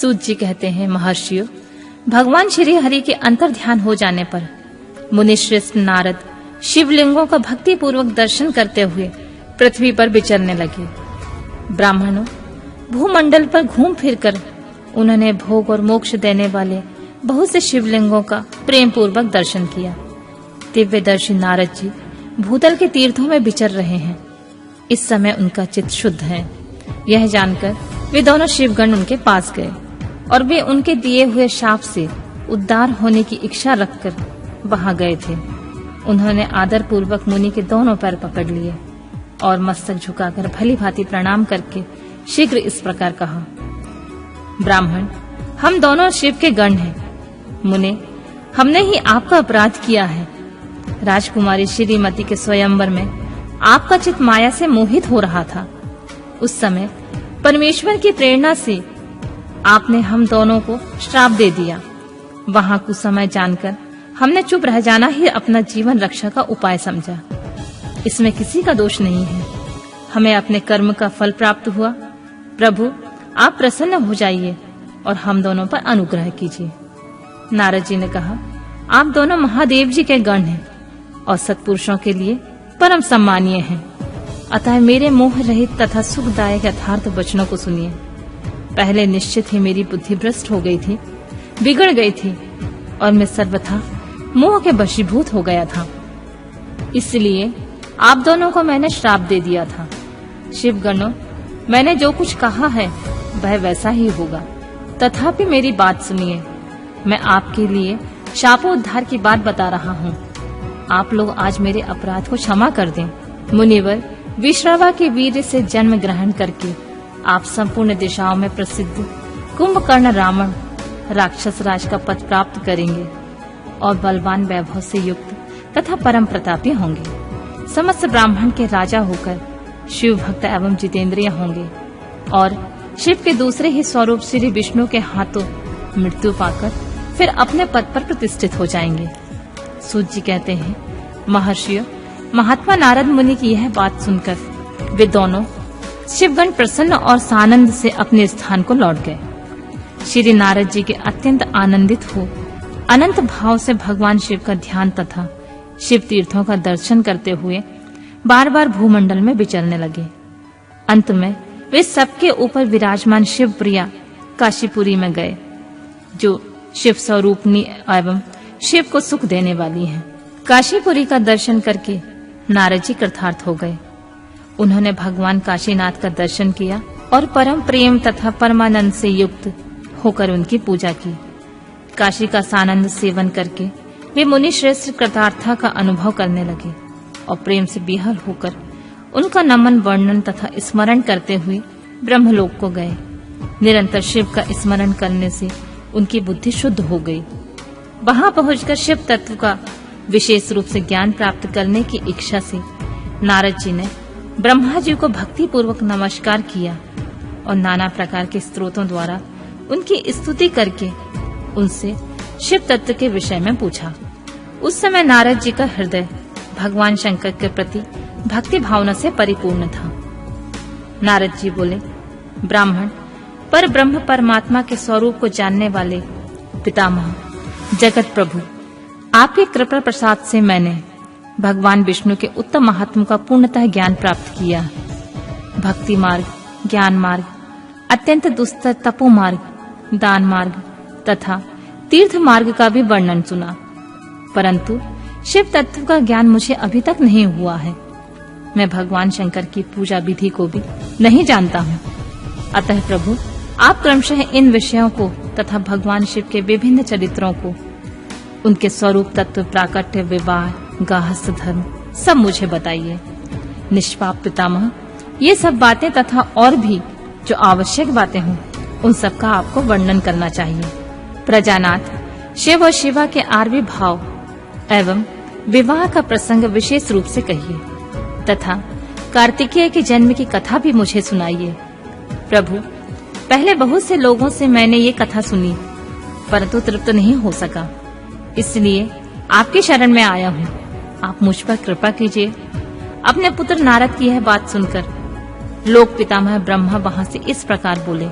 सूत जी कहते हैं, महर्षियों, भगवान श्री हरि के अंतर ध्यान हो जाने पर मुनिश्रेष्ठ नारद शिवलिंगों का भक्ति पूर्वक दर्शन करते हुए पृथ्वी पर विचरने लगे। ब्राह्मणों, भूमंडल पर घूम फिरकर उन्होंने भोग और मोक्ष देने वाले बहुत से शिवलिंगों का प्रेम पूर्वक दर्शन किया। दिव्यदर्शी नारद जी भूतल के तीर्थों में विचर रहे हैं। इस समय उनका चित्त शुद्ध है। यह जानकर वे दोनों शिवगण उनके पास गए और वे उनके दिए हुए शाप से उद्धार होने की इच्छा रखकर वहां गए थे। उन्होंने आदर पूर्वक मुनि के दोनों पैर पकड़ लिए और मस्तक झुकाकर भली भांति प्रणाम करके शीघ्र इस प्रकार कहा, ब्राह्मण, हम दोनों शिव के गण हैं। मुने, हमने ही आपका अपराध किया है। राजकुमारी श्रीमती के स्वयंवर में आपका चित्त माया से मोहित हो रहा था। उस समय परमेश्वर की प्रेरणा से आपने हम दोनों को श्राप दे दिया। वहां कुछ समय जानकर हमने चुप रह जाना ही अपना जीवन रक्षा का उपाय समझा। इसमें किसी का दोष नहीं है। हमें अपने कर्म का फल प्राप्त हुआ। प्रभु, आप प्रसन्न हो जाइए और हम दोनों पर अनुग्रह कीजिए। नारद जी ने कहा, आप दोनों महादेव जी के गण हैं और सत्पुरुषों के लिए परम सम्मानीय हैं। अतः मेरे मोह रहित तथा सुखदायक यथार्थ वचनों को सुनिए। पहले निश्चित ही मेरी बुद्धि भ्रष्ट हो गई थी, बिगड़ गई थी और मैं सर्वथा मोह के वशीभूत हो गया था। इसलिए आप दोनों को मैंने श्राप दे दिया था। शिवगणों, मैंने जो कुछ कहा है वह वैसा ही होगा। तथापि मेरी बात सुनिए। मैं आपके लिए शापोद्धार की बात बता रहा हूँ। आप लोग आज मेरे अपराध को क्षमा कर दें। मुनिवर, विश्रवा के वीर्य से जन्म ग्रहण करके आप संपूर्ण दिशाओं में प्रसिद्ध कुंभकर्ण रावण राक्षस राज का पद प्राप्त करेंगे और बलवान वैभव से युक्त तथा परम प्रतापी होंगे। समस्त ब्राह्मण के राजा होकर शिव भक्त एवं जितेंद्रिय होंगे और शिव के दूसरे ही स्वरूप श्री विष्णु के हाथों मृत्यु पाकर फिर अपने पद पर प्रतिष्ठित हो जाएंगे। सूत जी कहते हैं, महर्षियों, महात्मा नारद मुनि की यह बात सुनकर वे दोनों शिवगण प्रसन्न और सानंद से अपने स्थान को लौट गए। श्री नारद जी के अत्यंत आनंदित हो अनंत भाव से भगवान शिव का ध्यान तथा शिव तीर्थों का दर्शन करते हुए बार बार भूमंडल में विचरने लगे। अंत में वे सबके ऊपर विराजमान शिव प्रिया काशीपुरी में गए, जो शिव स्वरूपनी एवं शिव को सुख देने वाली है। काशीपुरी का दर्शन करके नारद जी कृतार्थ हो गए। उन्होंने भगवान काशीनाथ का दर्शन किया और परम प्रेम तथा परमानंद से युक्त होकर उनकी पूजा की। काशी का सानंद सेवन करके वे मुनि श्रेष्ठ कृतार्था का अनुभव करने लगे और प्रेम से बिहल होकर उनका नमन वर्णन तथा स्मरण करते हुए ब्रह्मलोक को गए। निरंतर शिव का स्मरण करने से उनकी बुद्धि शुद्ध हो गई। वहां पहुंचकर शिव तत्व का विशेष रूप से ज्ञान प्राप्त करने की इच्छा से नारद जी ने ब्रह्मा जी को भक्ति पूर्वक नमस्कार किया और नाना प्रकार के स्तोत्रों द्वारा उनकी स्तुति करके उनसे शिव तत्व के विषय में पूछा। उस समय नारद जी का हृदय भगवान शंकर के प्रति भक्ति भावना से परिपूर्ण था। नारद जी बोले, ब्राह्मण, पर ब्रह्म परमात्मा के स्वरूप को जानने वाले पितामह जगत प्रभु, आपके कृपा प्रसाद से मैंने भगवान विष्णु के उत्तम महात्म का पूर्णतः ज्ञान प्राप्त किया। भक्ति मार्ग, ज्ञान मार्ग, अत्यंत दुस्तर तपो मार्ग, दान मार्ग तथा तीर्थ मार्ग का भी वर्णन सुना, परंतु शिव तत्व का ज्ञान मुझे अभी तक नहीं हुआ है। मैं भगवान शंकर की पूजा विधि को भी नहीं जानता हूँ। अतः प्रभु, आप क्रमशः इन विषयों को तथा भगवान शिव के विभिन्न चरित्रों को, उनके स्वरूप तत्व, प्राकट्य, विवाह, गाहस्थ धर्म सब मुझे बताइए। निष्पाप पितामह, ये सब बातें तथा और भी जो आवश्यक बातें हों, उन सब का आपको वर्णन करना चाहिए। प्रजानाथ, शिव और शिवा के आर्वी भाव एवं विवाह का प्रसंग विशेष रूप से कहिए तथा कार्तिकेय के जन्म की कथा भी मुझे सुनाइए। प्रभु, पहले बहुत से लोगों से मैंने ये कथा सुनी, परंतु तृप्त नहीं हो सका, इसलिए आपकी शरण में आया हूँ। आप मुझ पर कृपा कीजिए। अपने पुत्र नारद की यह बात सुनकर लोक पितामह ब्रह्मा वहां से इस प्रकार बोले,